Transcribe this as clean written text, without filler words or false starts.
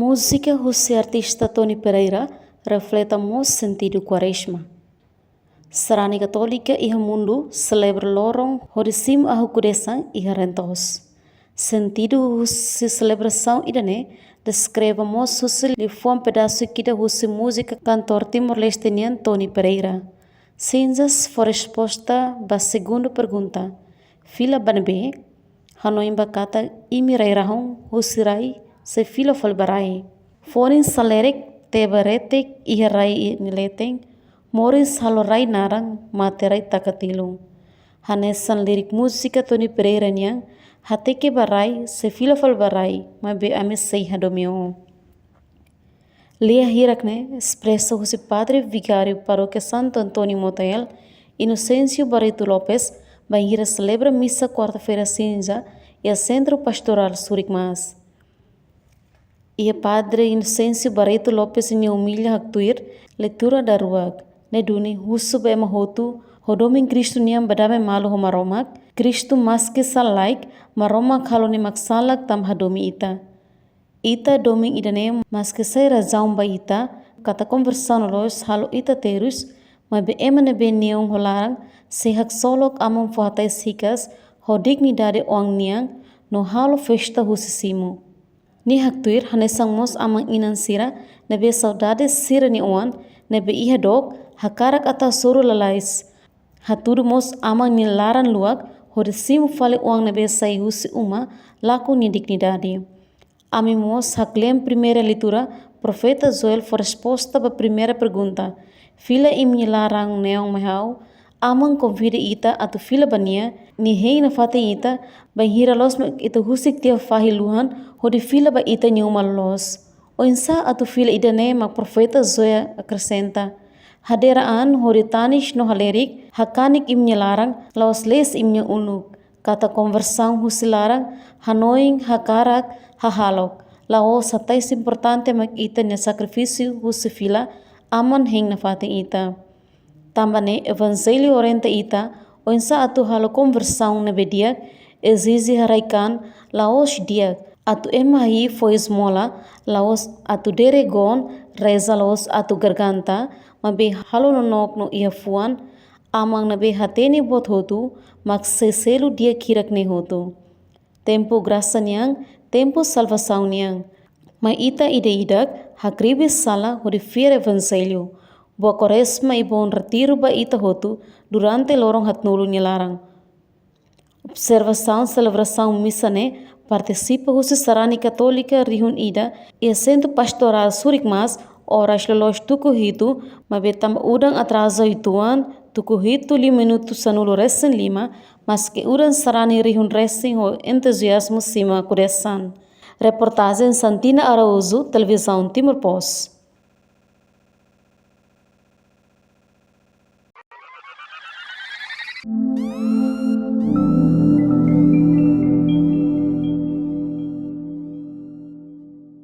Música José artista Tony Pereira reflete o sentido quaresma. Serani católica e o mundo celebra lorong horisim a recureção e rentos. Sentido se celebração idane descreve moço se lhe foi pedaço que da música cantor timor-lesteniano Tony Pereira. Cinzas for resposta ba segunda pergunta. Fila banbe Hanoi bakata imirai rahong husirai se fila falbarai. Forin salerek tebaretek iharai nileteng moris halorai narang materai takatilung. Hanesan lirik musika Tony Pereira niang hateke barai se fila falbarai mabe ame sei hadomio. Lia hirakne expresso husi padre vigário paróquia Santo Antônio Motael Inocêncio Barreto Lopes Bahira celebra missa quarta-feira cinza e a Centro Pastoral Surikmas. E a Padre Inocêncio Barreto Lopes em humilha actuir leitura da ruag. Neduni husu be mahotu hodomin Cristo niam badame malu homaromak Cristo maske salaik maromak haloni maksalak tam hadomi ita. Ita doming idane maske sai razão ba ita kata conversão los halo ita terus mabe emane be neong holarang sehak solok amam fatai sikas ho dignidade oang niang no halo festa husisimu. Ni haktuir hanesang mos amang inansira nebe saudade sira ni oan nebe iha dog hakarak ata suru lalais. Haturu mos amang ni laran luak horisimu fale oang nebe sai husi uma laku ni dignidade. Ami mos haklem primeira leitura profeta Joel for resposta ba primeira pergunta. Fila imni larang neong mahau amang convida ita atu fila bania ni hei na fate ita ba hira los ita husik tia fahiluhan hodi fila ba ita nyumal los. O insa atu fila idane mak profeta Zoya acrescenta. Haderaan hori tanish no halerik hakanik imnya larang laos les imnya unuk. Kata conversão husilarang hanoing hakarak hahalok. Laos satais importante mak ita nya sacrifício husifila aman heng na fate ita. Tambane evangelho orienta ita o insa atu halo conversão na bediak exige haraikan laos diak atu emahi foi esmola laos atu deregon reza laos atu garganta mabe halo nonok no ia fuan amang nabe hateni bot hotu mak seselu dia kirak ne hotu. Tempo graça niang tempo salvação niang ma ita ide-idak hakribe sala hori fier evangelho. Boa Quaresma e bom retiro ba ita hotu durante lorong hatnulu nilarang. Observação, celebração, missa ne participa husi sarani católica rihun ida e assento pastoral surikmas horas lolos tuku hitu mabetam udang atraso ituan tuku hitu 5 minutos sanulo resen 5 mas que udang sarani rihun resen ho entusiasmo sima kuresan. Reportagem Santina Araújo, Televisão Timor Post.